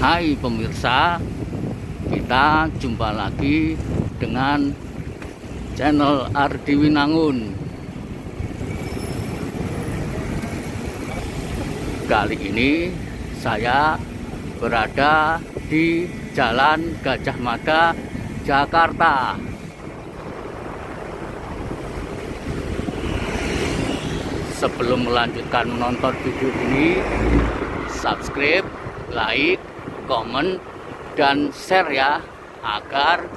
Hai pemirsa, kita jumpa lagi dengan channel Ardiwinangun. Kali ini saya berada di Jalan Gajah Mada, Jakarta. Sebelum melanjutkan menonton video ini, subscribe, like, komen, dan share ya, agar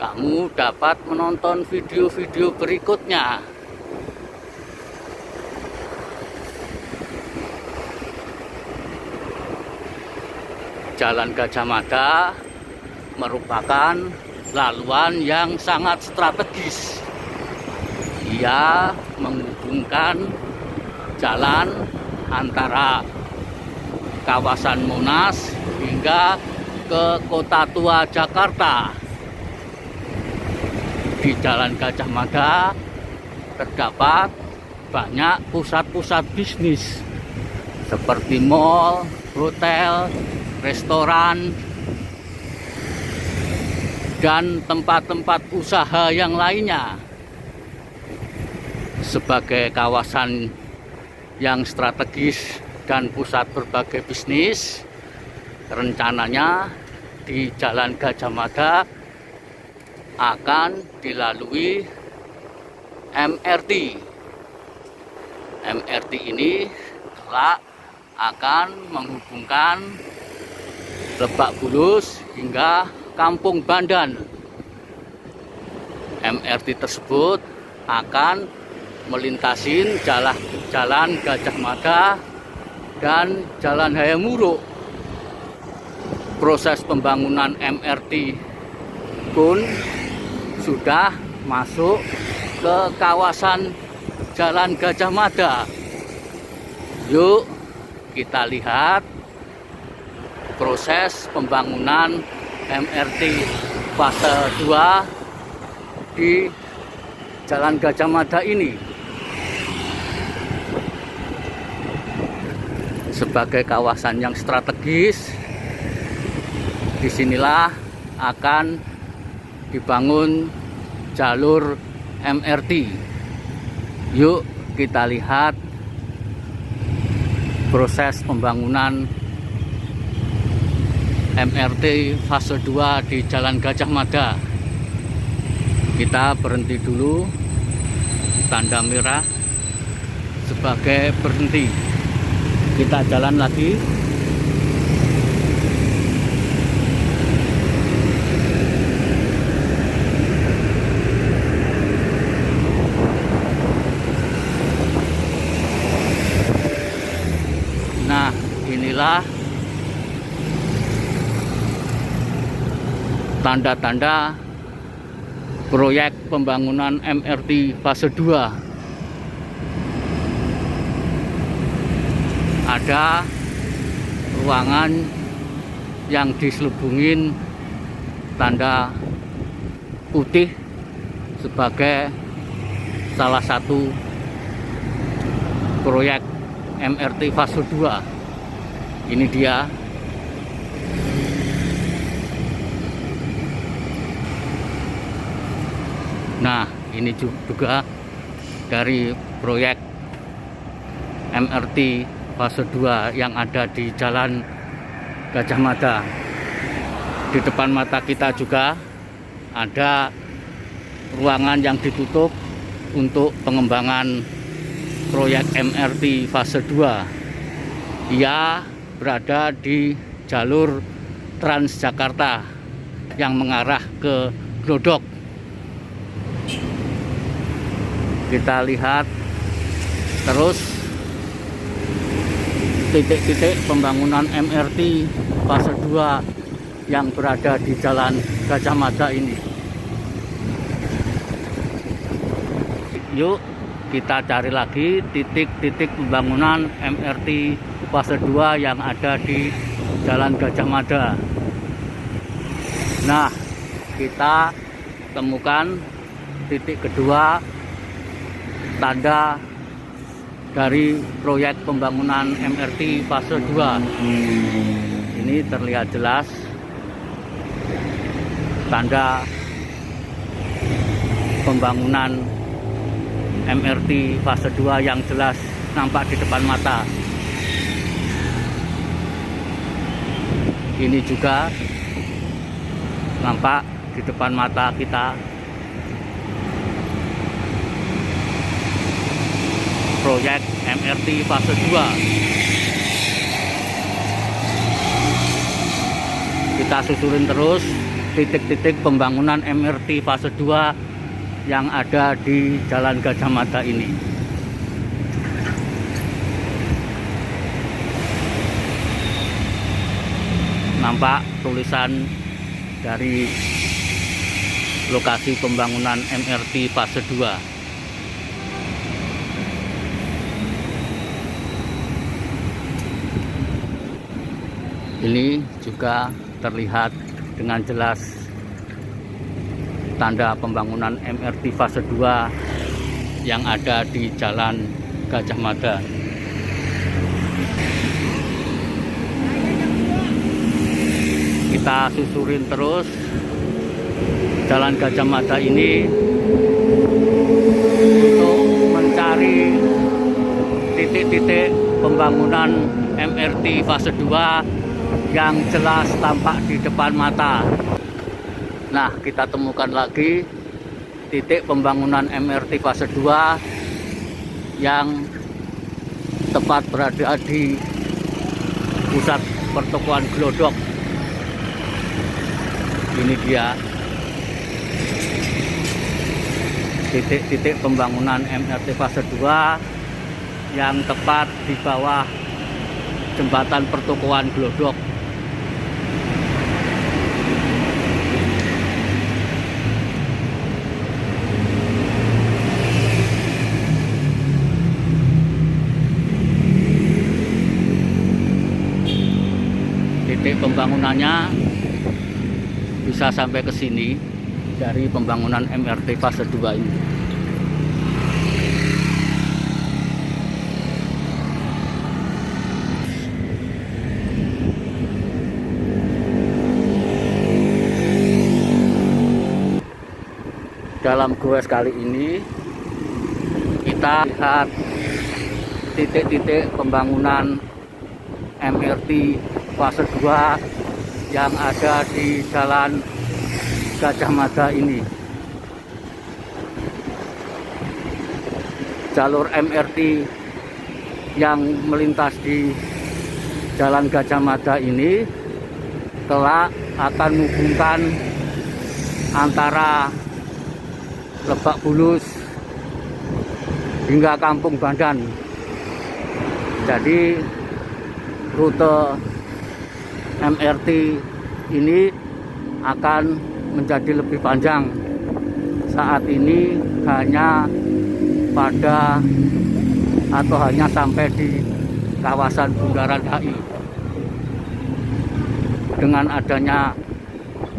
kamu dapat menonton video-video berikutnya. Jalan Gajah Mada merupakan laluan yang sangat strategis. Ia menghubungkan jalan antara kawasan Monas hingga ke Kota Tua Jakarta. Di Jalan Gajah Mada terdapat banyak pusat-pusat bisnis seperti mal, hotel, restoran, dan tempat-tempat usaha yang lainnya. Sebagai kawasan yang strategis dan pusat berbagai bisnis, rencananya di Jalan Gajah Mada akan dilalui MRT. MRT ini kelak akan menghubungkan Lebak Bulus hingga Kampung Bandan. MRT tersebut akan melintasi Jalan Gajah Mada dan Jalan Hayamuruk. Proses pembangunan MRT pun sudah masuk ke kawasan Jalan Gajah Mada. Yuk kita lihat proses pembangunan MRT fase 2 di Jalan Gajah Mada ini. Sebagai kawasan yang strategis, disinilah akan dibangun jalur MRT. Yuk kita lihat proses pembangunan MRT fase 2 di Jalan Gajah Mada. Kita berhenti dulu, tanda merah sebagai berhenti. Kita jalan lagi. Nah, inilah tanda-tanda proyek pembangunan MRT fase 2. Ada ruangan yang diselubungin tanda putih sebagai salah satu proyek MRT fase 2. Ini dia. Nah, ini juga dari proyek MRT fase 2 yang ada di Jalan Gajah Mada. Di depan mata kita juga ada ruangan yang ditutup untuk pengembangan proyek MRT fase 2. Ia berada di jalur Transjakarta yang mengarah ke Glodok. Kita lihat terus titik-titik pembangunan MRT fase 2 yang berada di Jalan Gajah Mada ini. Yuk kita cari lagi titik-titik pembangunan MRT fase 2 yang ada di Jalan Gajah Mada. Nah, kita temukan titik kedua tanda dari proyek pembangunan MRT fase 2. ini terlihat jelas tanda pembangunan MRT fase 2 yang jelas nampak di depan mata. Ini juga nampak di depan mata kita proyek MRT fase 2. Kita susurin terus titik-titik pembangunan MRT fase 2 yang ada di Jalan Gajah Mada ini. Nampak tulisan dari lokasi pembangunan MRT fase 2. Ini juga terlihat dengan jelas tanda pembangunan MRT fase 2 yang ada di Jalan Gajah Mada. Kita susurin terus Jalan Gajah Mada ini untuk mencari titik-titik pembangunan MRT fase 2 yang jelas tampak di depan mata. Nah, kita temukan lagi titik pembangunan MRT fase 2 yang tepat berada di pusat pertokoan Glodok. Ini dia titik-titik pembangunan MRT fase 2 yang tepat di bawah jembatan pertokoan Glodok. Titik pembangunannya bisa sampai ke sini dari pembangunan MRT fase 2 ini. Dalam goes kali ini kita lihat titik-titik pembangunan MRT fase 2 yang ada di Jalan Gajah Mada ini. Jalur MRT yang melintas di Jalan Gajah Mada ini kelak akan menghubungkan antara Lebak Bulus hingga Kampung Bandan. Jadi rute MRT ini akan menjadi lebih panjang. Saat ini hanya sampai di kawasan Bundaran HI. Dengan adanya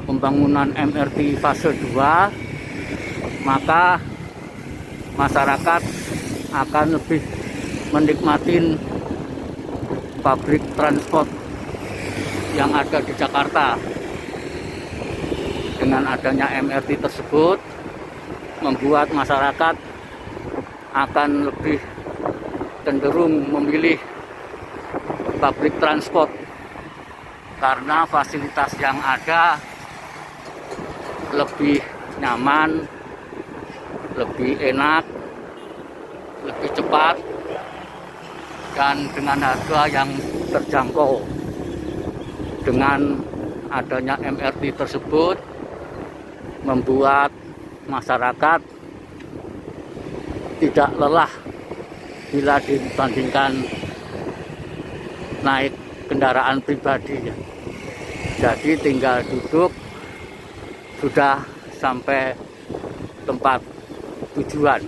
pembangunan MRT fase 2, maka masyarakat akan lebih menikmati public transport yang ada di Jakarta. Dengan adanya MRT tersebut membuat masyarakat akan lebih cenderung memilih public transport karena fasilitas yang ada lebih nyaman, lebih enak, lebih cepat, dan dengan harga yang terjangkau. Dengan adanya MRT tersebut membuat masyarakat tidak lelah bila dibandingkan naik kendaraan pribadi. Jadi tinggal duduk sudah sampai tempat tujuan.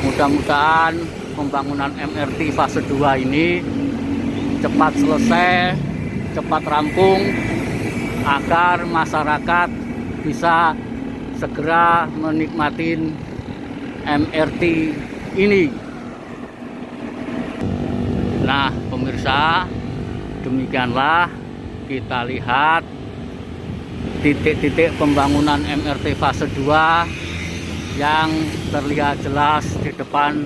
Mudah-mudahan pembangunan MRT fase 2 ini cepat selesai, cepat rampung, agar masyarakat bisa segera menikmati MRT ini. Nah pemirsa, demikianlah kita lihat titik-titik pembangunan MRT fase 2 yang terlihat jelas di depan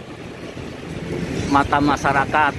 mata masyarakat.